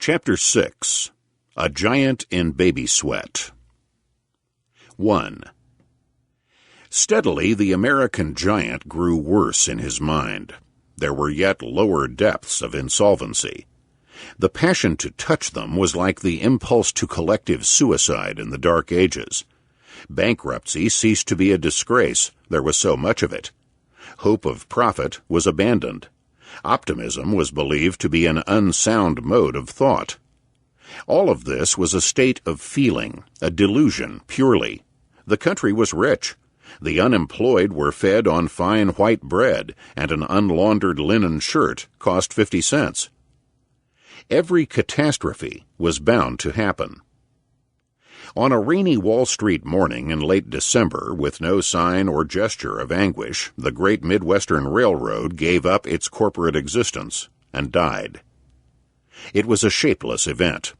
Chapter 6. A Giant in Baby Sweat. 1. Steadily the American giant grew worse in his mind. There were yet lower depths of insolvency. The passion to touch them was like the impulse to collective suicide in the Dark Ages. Bankruptcy ceased to be a disgrace, there was so much of it. Hope of profit was abandoned. Optimism was believed to be an unsound mode of thought. All of this was a state of feeling, a delusion, purely. The country was rich. The unemployed were fed on fine white bread, and an unlaundered linen shirt cost 50 cents. Every catastrophe was bound to happen. On a rainy Wall Street morning in late December, with no sign or gesture of anguish, the Great Midwestern Railroad gave up its corporate existence and died. It was a shapeless event.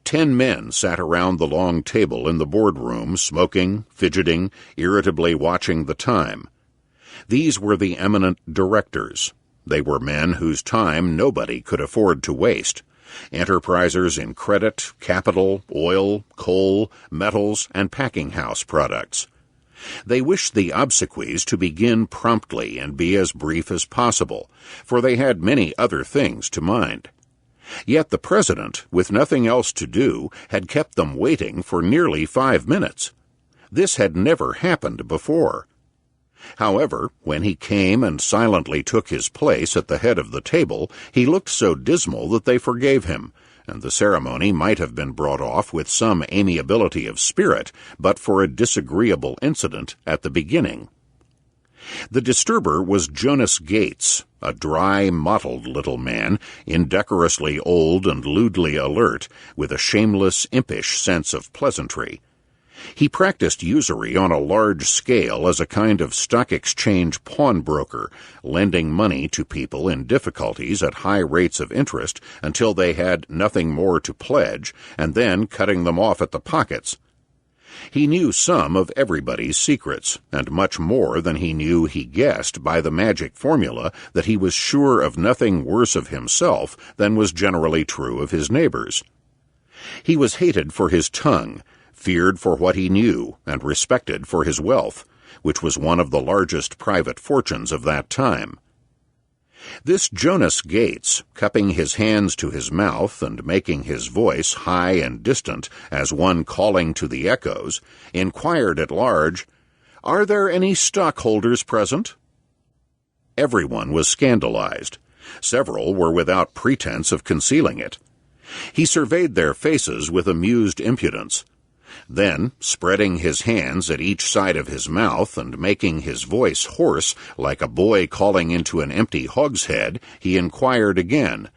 10 men sat around the long table in the boardroom, smoking, fidgeting, irritably watching the time. These were the eminent directors. They were men whose time nobody could afford to waste. Enterprisers in credit, capital, oil, coal, metals, and packing house products. They wished the obsequies to begin promptly and be as brief as possible, for they had many other things to mind. Yet the president, with nothing else to do, had kept them waiting for nearly 5 minutes. This had never happened before. However, when he came and silently took his place at the head of the table, he looked so dismal that they forgave him, and the ceremony might have been brought off with some amiability of spirit, but for a disagreeable incident at the beginning. The disturber was Jonas Gates, a dry, mottled little man, indecorously old and lewdly alert, with a shameless, impish sense of pleasantry. He practiced usury on a large scale as a kind of stock exchange pawnbroker, lending money to people in difficulties at high rates of interest until they had nothing more to pledge, and then cutting them off at the pockets. He knew some of everybody's secrets, and much more than he guessed by the magic formula that he was sure of nothing worse of himself than was generally true of his neighbors. He was hated for his tongue, feared for what he knew, and respected for his wealth, which was one of the largest private fortunes of that time. This Jonas Gates, cupping his hands to his mouth and making his voice high and distant as one calling to the echoes, inquired at large, "Are there any stockholders present?" Everyone was scandalized. Several were without pretense of concealing it. He surveyed their faces with amused impudence. Then, spreading his hands at each side of his mouth and making his voice hoarse like a boy calling into an empty hogshead, he inquired again,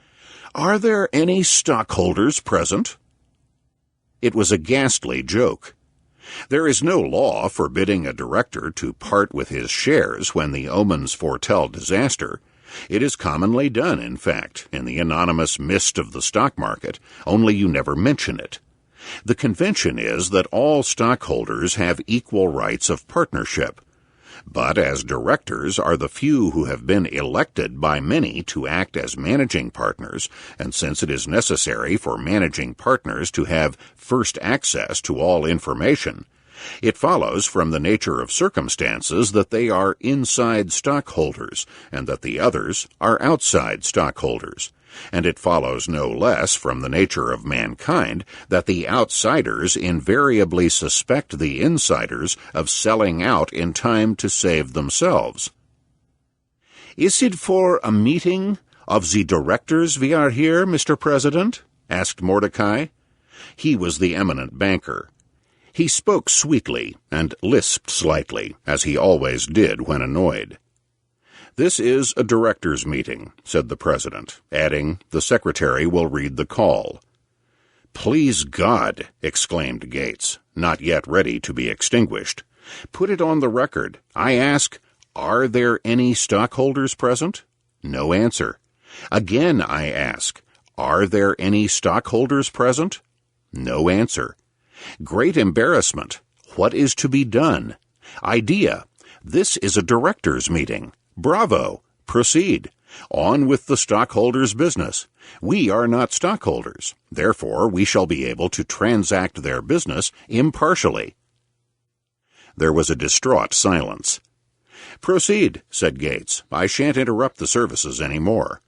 "Are there any stockholders present?" It was a ghastly joke. There is no law forbidding a director to part with his shares when the omens foretell disaster. It is commonly done, in fact, in the anonymous mist of the stock market, only you never mention it. The convention is that all stockholders have equal rights of partnership, but as directors are the few who have been elected by many to act as managing partners, and since it is necessary for managing partners to have first access to all information, it follows from the nature of circumstances that they are inside stockholders, and that the others are outside stockholders. And it follows no less from the nature of mankind that the outsiders invariably suspect the insiders of selling out in time to save themselves. "Is it for a meeting of the directors we are here, Mr. President?" asked Mordecai. He was the eminent banker. He spoke sweetly and lisped slightly, as he always did when annoyed. "This is a directors' meeting," said the president, adding, "The secretary will read the call." "Please God!" exclaimed Gates, not yet ready to be extinguished. "Put it on the record. I ask, are there any stockholders present?" No answer. Again I ask, are there any stockholders present? No answer. Great embarrassment. What is to be done? Idea. This is a directors' meeting. Bravo! Proceed. On with the stockholders' business. We are not stockholders. Therefore, we shall be able to transact their business impartially." There was a distraught silence. "Proceed," said Gates. "I shan't interrupt the services any more."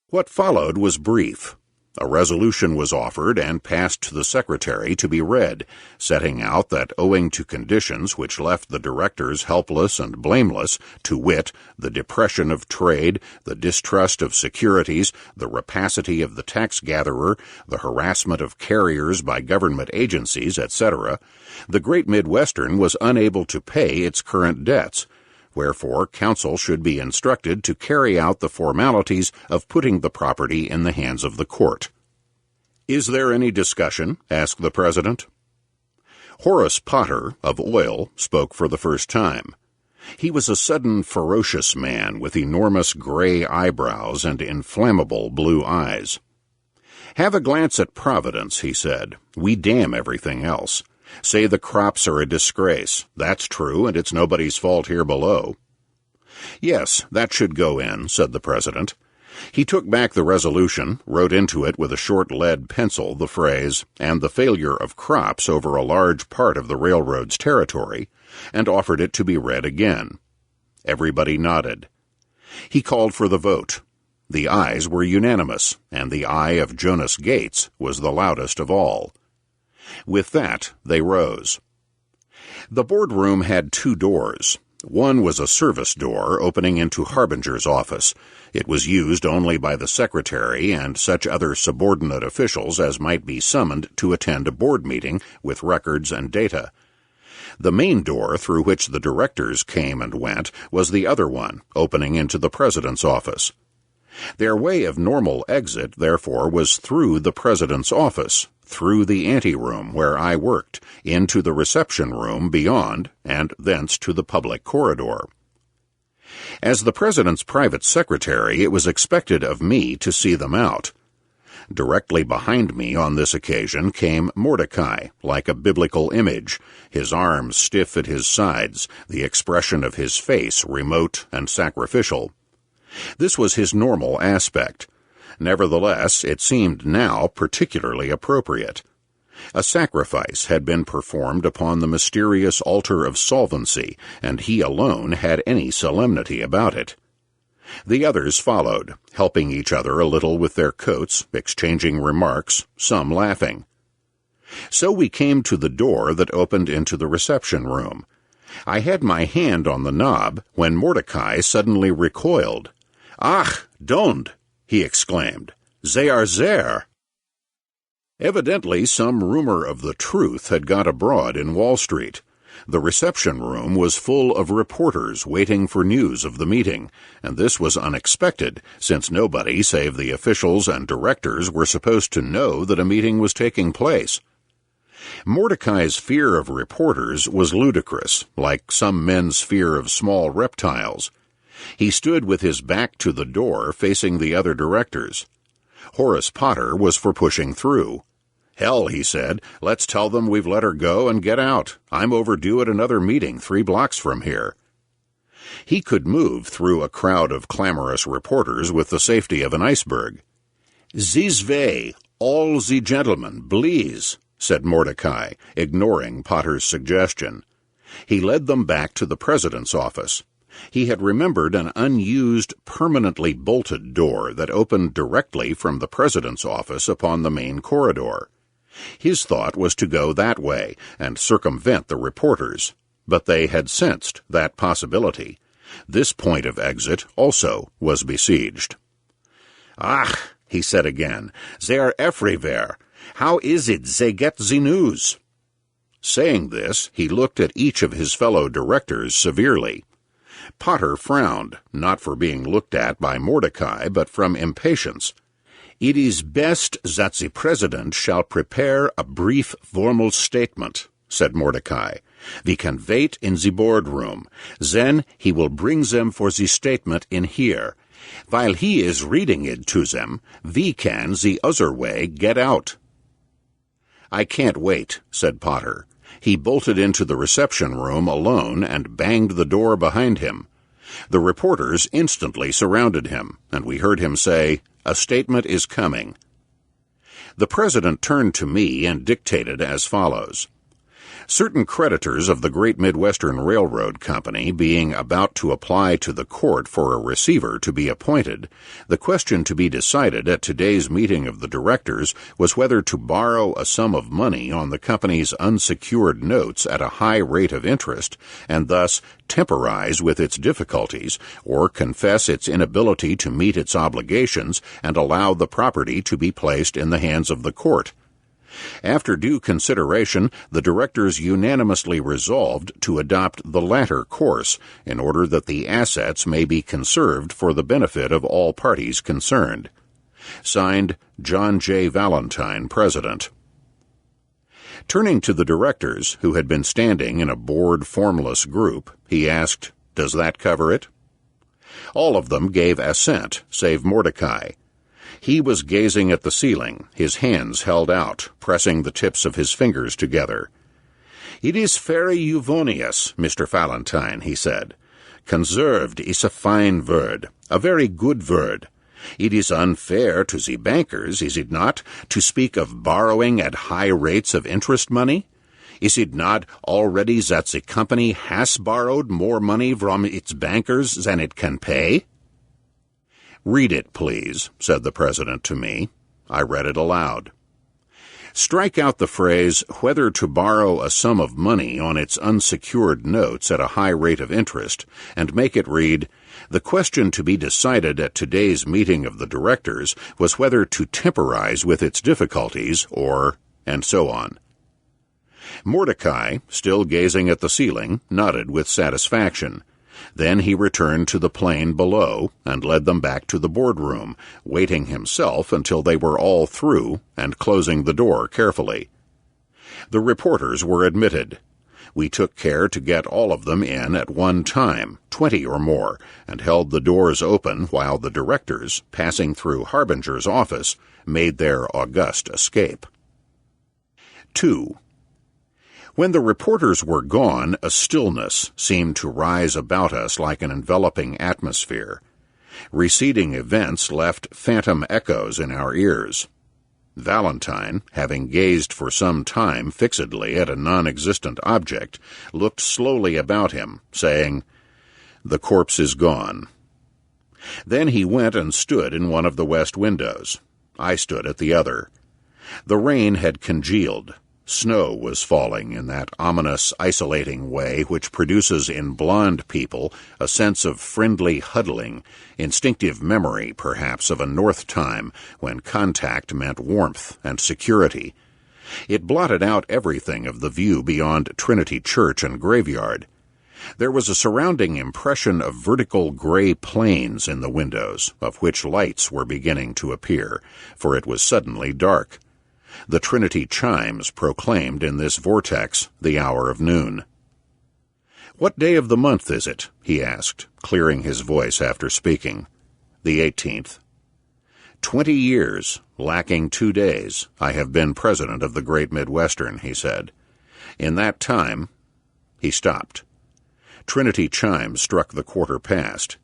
What followed was brief. A resolution was offered and passed to the secretary to be read, setting out that owing to conditions which left the directors helpless and blameless, to wit, the depression of trade, the distrust of securities, the rapacity of the tax-gatherer, the harassment of carriers by government agencies, etc., the Great Midwestern was unable to pay its current debts. Wherefore, counsel should be instructed to carry out the formalities of putting the property in the hands of the court. "Is there any discussion?" asked the president. Horace Potter, of Oil, spoke for the first time. He was a sudden, ferocious man with enormous gray eyebrows and inflammable blue eyes. "Have a glance at Providence," he said. "We damn everything else. Say the crops are a disgrace. That's true, and it's nobody's fault here below." "Yes, that should go in," said the president. He took back the resolution, wrote into it with a short lead pencil the phrase, "and the failure of crops over a large part of the railroad's territory," and offered it to be read again. Everybody nodded. He called for the vote. The ayes were unanimous, and the aye of Jonas Gates was the loudest of all. With that, they rose. The boardroom had two doors. One was a service door opening into Harbinger's office. It was used only by the secretary and such other subordinate officials as might be summoned to attend a board meeting with records and data. The main door through which the directors came and went was the other one, opening into the president's office. Their way of normal exit, therefore, was through the president's office, through the anteroom where I worked, into the reception room beyond, and thence to the public corridor. As the president's private secretary, it was expected of me to see them out. Directly behind me on this occasion came Mordecai, like a biblical image, his arms stiff at his sides, the expression of his face remote and sacrificial. This was his normal aspect. Nevertheless, it seemed now particularly appropriate. A sacrifice had been performed upon the mysterious altar of solvency, and he alone had any solemnity about it. The others followed, helping each other a little with their coats, exchanging remarks, some laughing. So we came to the door that opened into the reception room. I had my hand on the knob when Mordecai suddenly recoiled. "Ach, don't!" he exclaimed. "They are there!" Evidently some rumor of the truth had got abroad in Wall Street. The reception room was full of reporters waiting for news of the meeting, and this was unexpected, since nobody save the officials and directors were supposed to know that a meeting was taking place. Mordecai's fear of reporters was ludicrous, like some men's fear of small reptiles. He stood with his back to the door, facing the other directors. Horace Potter was for pushing through. "Hell," he said, "let's tell them we've let her go and get out. I'm overdue at another meeting 3 blocks from here." He could move through a crowd of clamorous reporters with the safety of an iceberg. "This way, all the gentlemen, please," said Mordecai, ignoring Potter's suggestion. He led them back to the president's office. He had remembered an unused, permanently bolted door that opened directly from the president's office upon the main corridor. His thought was to go that way and circumvent the reporters, but they had sensed that possibility. This point of exit also was besieged. "Ach," he said again, "they are everywhere. How is it they get the news?" Saying this, he looked at each of his fellow directors severely. Potter frowned, not for being looked at by Mordecai, but from impatience. "It is best that the president shall prepare a brief formal statement," said Mordecai. "We can wait in the boardroom. Then he will bring them for the statement in here. While he is reading it to them, we can, the other way, get out." "I can't wait," said Potter. He bolted into the reception room alone and banged the door behind him. The reporters instantly surrounded him, and we heard him say, "A statement is coming." The president turned to me and dictated as follows. Certain creditors of the Great Midwestern Railroad Company being about to apply to the court for a receiver to be appointed, the question to be decided at today's meeting of the directors was whether to borrow a sum of money on the company's unsecured notes at a high rate of interest, and thus temporize with its difficulties, or confess its inability to meet its obligations and allow the property to be placed in the hands of the court. After due consideration, the directors unanimously resolved to adopt the latter course in order that the assets may be conserved for the benefit of all parties concerned. Signed, John J. Valentine, President. Turning to the directors, who had been standing in a bored, formless group, he asked, "Does that cover it?" All of them gave assent, save Mordecai. He was gazing at the ceiling, his hands held out, pressing the tips of his fingers together. "It is very euphonious, Mr. Valentine," he said. "Conserved is a fine word, a very good word. It is unfair to the bankers, is it not, to speak of borrowing at high rates of interest money? Is it not already that the company has borrowed more money from its bankers than it can pay?" "Read it, please," said the president to me. I read it aloud. "Strike out the phrase, whether to borrow a sum of money on its unsecured notes at a high rate of interest, and make it read, the question to be decided at today's meeting of the directors was whether to temporize with its difficulties, or, and so on." Mordecai, still gazing at the ceiling, nodded with satisfaction. Then he returned to the plane below and led them back to the boardroom, waiting himself until they were all through and closing the door carefully. The reporters were admitted. We took care to get all of them in at one time, 20 or more, and held the doors open while the directors, passing through Harbinger's office, made their august escape. 2. When the reporters were gone, a stillness seemed to rise about us like an enveloping atmosphere. Receding events left phantom echoes in our ears. Valentine, having gazed for some time fixedly at a non-existent object, looked slowly about him, saying, "The corpse is gone." Then he went and stood in one of the west windows. I stood at the other. The rain had congealed. Snow was falling in that ominous, isolating way which produces in blond people a sense of friendly huddling, instinctive memory, perhaps, of a North time when contact meant warmth and security. It blotted out everything of the view beyond Trinity Church and graveyard. There was a surrounding impression of vertical gray plains in the windows, of which lights were beginning to appear, for it was suddenly dark. The Trinity chimes proclaimed in this vortex the hour of noon. "What day of the month is it?" he asked, clearing his voice after speaking. "The 18th. 20 years, lacking 2 days, I have been president of the Great Midwestern," he said. "In that time—" He stopped. Trinity chimes struck the 1/4 past.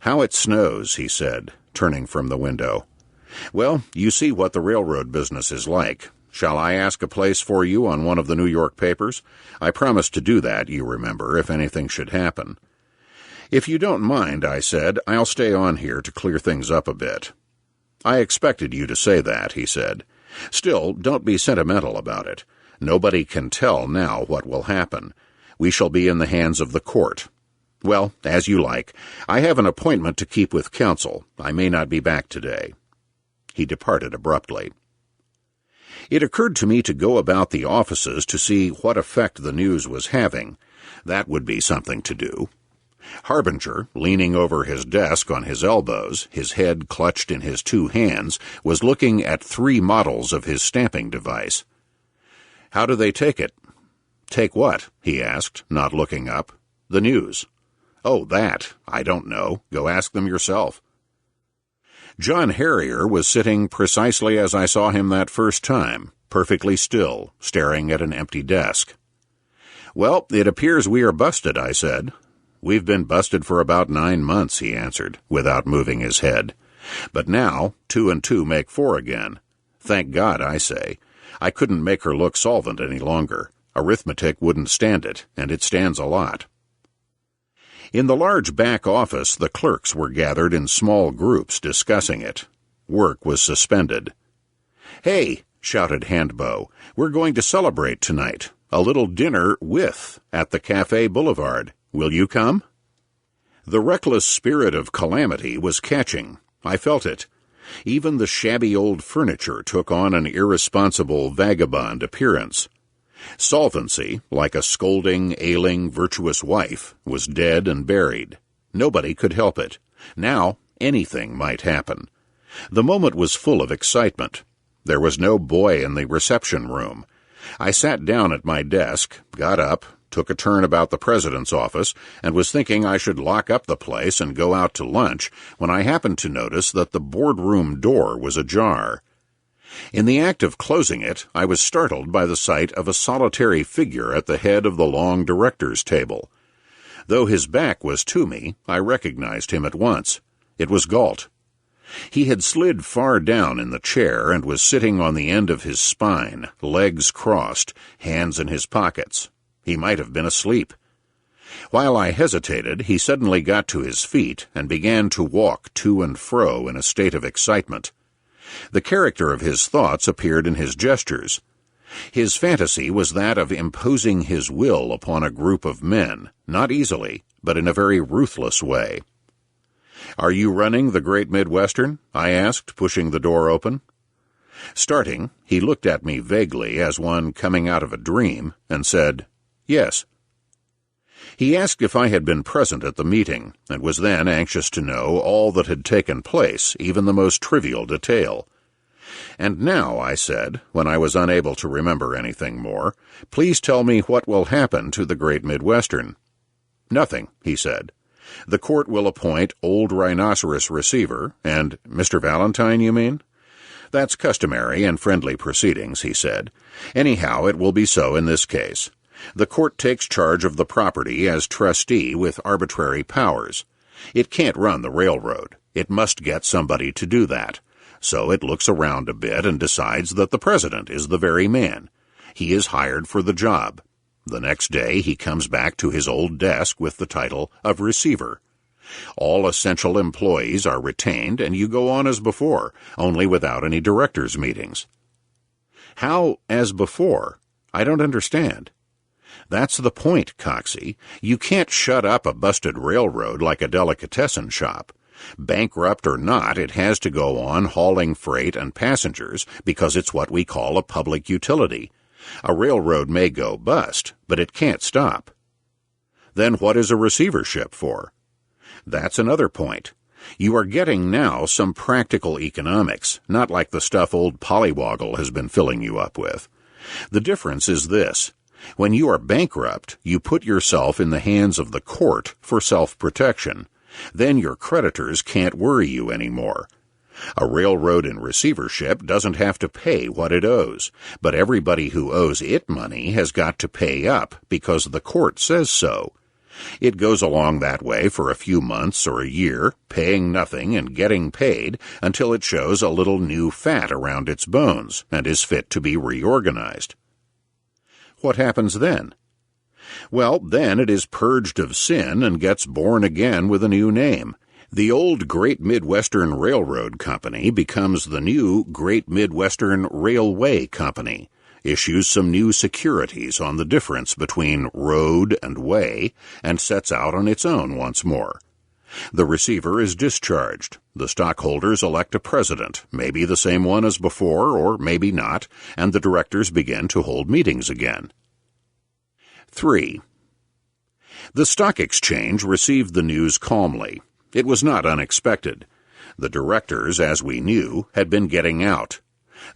"How it snows," he said, turning from the window. "Well, you see what the railroad business is like. Shall I ask a place for you on one of the New York papers? I promised to do that, you remember, if anything should happen." "If you don't mind," I said, "I'll stay on here to clear things up a bit." "I expected you to say that," he said. "Still, don't be sentimental about it. Nobody can tell now what will happen. We shall be in the hands of the court. Well, as you like. I have an appointment to keep with counsel. I may not be back today." He departed abruptly. It occurred to me to go about the offices to see what effect the news was having. That would be something to do. Harbinger, leaning over his desk on his elbows, his head clutched in his 2 hands, was looking at 3 models of his stamping device. "How do they take it?" "Take what?" he asked, not looking up. "The news." "Oh, that. I don't know. Go ask them yourself." John Harrier was sitting precisely as I saw him that first time, perfectly still, staring at an empty desk. "Well, it appears we are busted," I said. "We've been busted for about 9 months," he answered, without moving his head. "But now 2 and 2 make 4 again. Thank God, I say. I couldn't make her look solvent any longer. Arithmetic wouldn't stand it, and it stands a lot." In the large back office, the clerks were gathered in small groups discussing it. Work was suspended. "Hey," shouted Handbow, "we're going to celebrate tonight. A little dinner with at the Café Boulevard. Will you come?" The reckless spirit of calamity was catching. I felt it. Even the shabby old furniture took on an irresponsible vagabond appearance. Solvency, like a scolding, ailing, virtuous wife, was dead and buried. Nobody could help it. Now anything might happen. The moment was full of excitement. There was no boy in the reception room. I sat down at my desk, got up, took a turn about the president's office, and was thinking I should lock up the place and go out to lunch when I happened to notice that the boardroom door was ajar. In the act of closing it, I was startled by the sight of a solitary figure at the head of the long director's table. Though his back was to me, I recognized him at once. It was Galt. He had slid far down in the chair and was sitting on the end of his spine, legs crossed, hands in his pockets. He might have been asleep. While I hesitated, he suddenly got to his feet and began to walk to and fro in a state of excitement. The character of his thoughts appeared in his gestures. His fantasy was that of imposing his will upon a group of men, not easily, but in a very ruthless way. "Are you running the Great Midwestern?" I asked, pushing the door open. Starting, he looked at me vaguely as one coming out of a dream, and said, "Yes." He asked if I had been present at the meeting, and was then anxious to know all that had taken place, even the most trivial detail. "And now," I said, when I was unable to remember anything more, "please tell me what will happen to the Great Midwestern." "Nothing," he said. "The court will appoint Old Rhinoceros Receiver, and Mr. Valentine, you mean?" "That's customary and friendly proceedings," he said. "Anyhow, it will be so in this case. The court takes charge of the property as trustee with arbitrary powers. It can't run the railroad. It must get somebody to do that. So it looks around a bit and decides that the president is the very man. He is hired for the job. The next day he comes back to his old desk with the title of receiver. All essential employees are retained, and you go on as before, only without any directors' meetings." "How as before? I don't understand." "That's the point, Coxey. You can't shut up a busted railroad like a delicatessen shop. Bankrupt or not, it has to go on hauling freight and passengers because it's what we call a public utility. A railroad may go bust, but it can't stop." "Then what is a receivership for?" "That's another point. You are getting now some practical economics, not like the stuff old Pollywoggle has been filling you up with. The difference is this. When you are bankrupt, you put yourself in the hands of the court for self-protection. Then your creditors can't worry you anymore. A railroad in receivership doesn't have to pay what it owes, but everybody who owes it money has got to pay up because the court says so. It goes along that way for a few months or a year, paying nothing and getting paid until it shows a little new fat around its bones and is fit to be reorganized." "What happens then?" "Well, then it is purged of sin and gets born again with a new name. The old Great Midwestern Railroad Company becomes the new Great Midwestern Railway Company, issues some new securities on the difference between road and way, and sets out on its own once more. The receiver is discharged. The stockholders elect a president, maybe the same one as before, or maybe not, and the directors begin to hold meetings again. 3. The stock exchange received the news calmly. It was not unexpected. The directors, as we knew, had been getting out.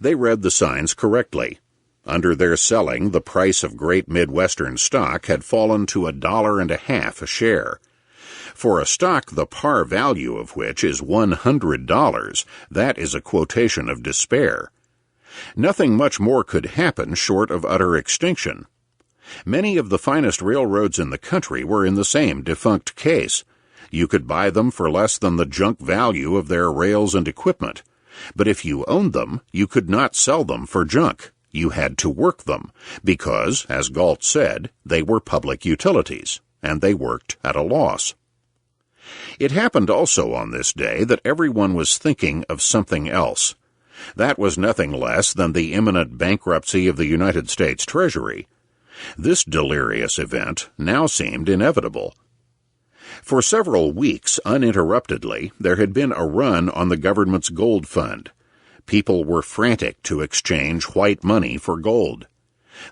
They read the signs correctly. Under their selling, the price of Great Midwestern stock had fallen to $1.50 a share. For a stock the par value of which is $100, that is a quotation of despair. Nothing much more could happen short of utter extinction. Many of the finest railroads in the country were in the same defunct case. You could buy them for less than the junk value of their rails and equipment. But if you owned them, you could not sell them for junk. You had to work them, because, as Galt said, they were public utilities, and they worked at a loss. It happened also on this day that everyone was thinking of something else. That was nothing less than the imminent bankruptcy of the United States Treasury. This delirious event now seemed inevitable. For several weeks, uninterruptedly, there had been a run on the government's gold fund. People were frantic to exchange white money for gold.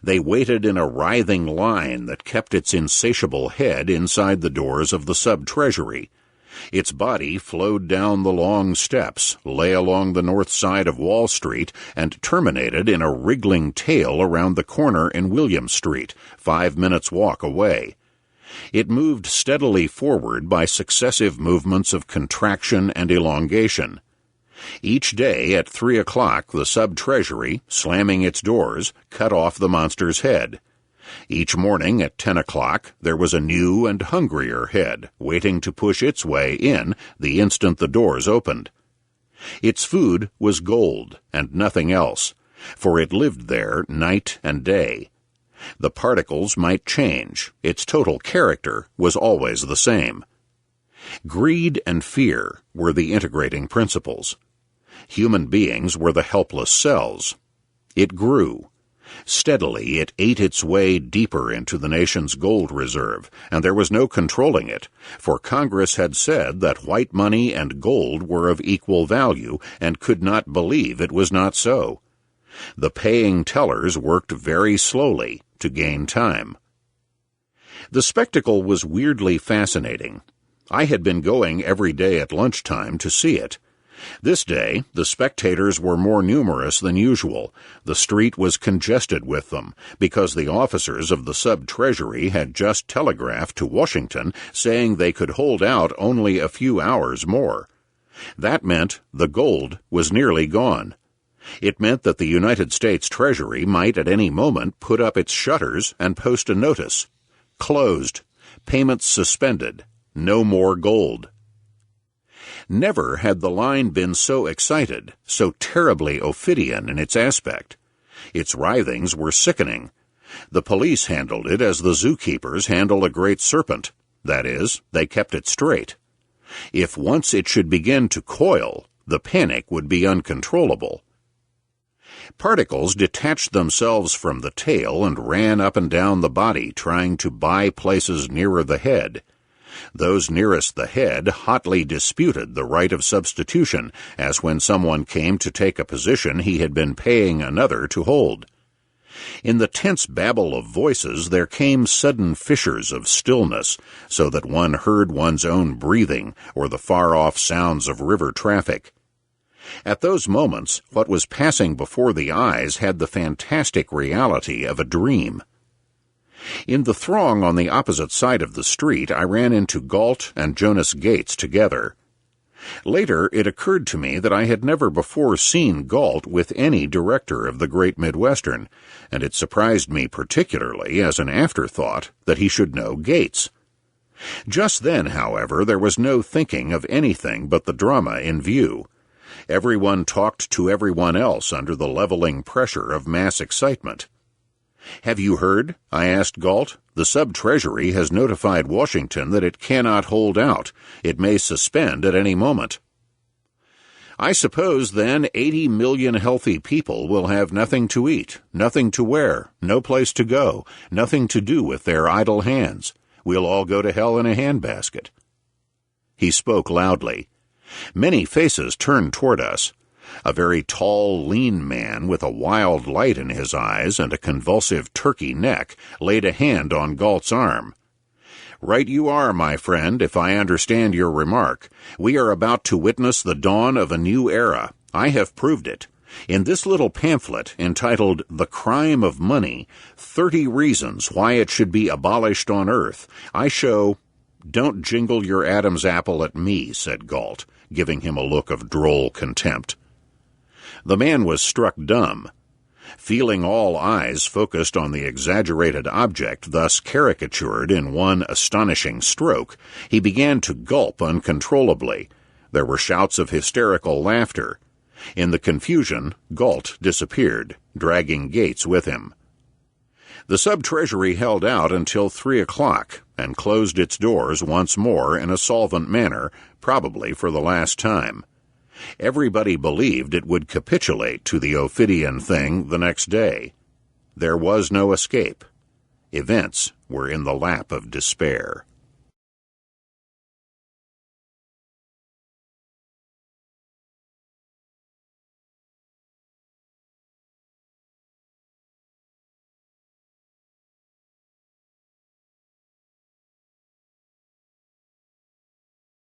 They waited in a writhing line that kept its insatiable head inside the doors of the sub-treasury. Its body flowed down the long steps, lay along the north side of Wall Street, and terminated in a wriggling tail around the corner in William Street, 5 minutes' walk away. It moved steadily forward by successive movements of contraction and elongation. Each day at 3 o'clock the sub-treasury, slamming its doors, cut off the monster's head. Each morning at 10 o'clock there was a new and hungrier head, waiting to push its way in the instant the doors opened. Its food was gold and nothing else, for it lived there night and day. The particles might change, its total character was always the same. Greed and fear were the integrating principles. Human beings were the helpless cells. It grew. Steadily it ate its way deeper into the nation's gold reserve, and there was no controlling it, for Congress had said that white money and gold were of equal value and could not believe it was not so. The paying tellers worked very slowly to gain time. The spectacle was weirdly fascinating. I had been going every day at lunchtime to see it. This day, the spectators were more numerous than usual. The street was congested with them, because the officers of the sub-treasury had just telegraphed to Washington saying they could hold out only a few hours more. That meant the gold was nearly gone. It meant that the United States Treasury might at any moment put up its shutters and post a notice. Closed. Payments suspended. No more gold. Never had the line been so excited, so terribly Ophidian in its aspect. Its writhings were sickening. The police handled it as the zookeepers handle a great serpent. That is, they kept it straight. If once it should begin to coil, the panic would be uncontrollable. Particles detached themselves from the tail and ran up and down the body, trying to buy places nearer the head. Those nearest the head hotly disputed the right of substitution, as when someone came to take a position he had been paying another to hold. In the tense babble of voices there came sudden fissures of stillness, so that one heard one's own breathing or the far-off sounds of river traffic. At those moments, what was passing before the eyes had the fantastic reality of a dream. In the throng on the opposite side of the street, I ran into Galt and Jonas Gates together. Later, it occurred to me that I had never before seen Galt with any director of the Great Midwestern, and it surprised me particularly as an afterthought that he should know Gates. Just then, however, there was no thinking of anything but the drama in view. Everyone talked to everyone else under the leveling pressure of mass excitement. "Have you heard?" I asked Galt. "The sub-treasury has notified Washington that it cannot hold out. It may suspend at any moment." "I suppose, then, 80 million healthy people will have nothing to eat, nothing to wear, no place to go, nothing to do with their idle hands. We'll all go to hell in a handbasket." He spoke loudly. Many faces turned toward us. A very tall, lean man with a wild light in his eyes and a convulsive turkey neck laid a hand on Galt's arm. "Right you are, my friend, if I understand your remark. We are about to witness the dawn of a new era. I have proved it. In this little pamphlet, entitled The Crime of Money, 30 Reasons Why It Should Be Abolished on Earth, I show—" "Don't jingle your Adam's apple at me," said Galt, giving him a look of droll contempt. The man was struck dumb. Feeling all eyes focused on the exaggerated object thus caricatured in one astonishing stroke, he began to gulp uncontrollably. There were shouts of hysterical laughter. In the confusion, Galt disappeared, dragging Gates with him. The sub-treasury held out until 3 o'clock and closed its doors once more in a solvent manner, probably for the last time. Everybody believed it would capitulate to the Ophidian thing the next day. There was no escape. Events were in the lap of despair.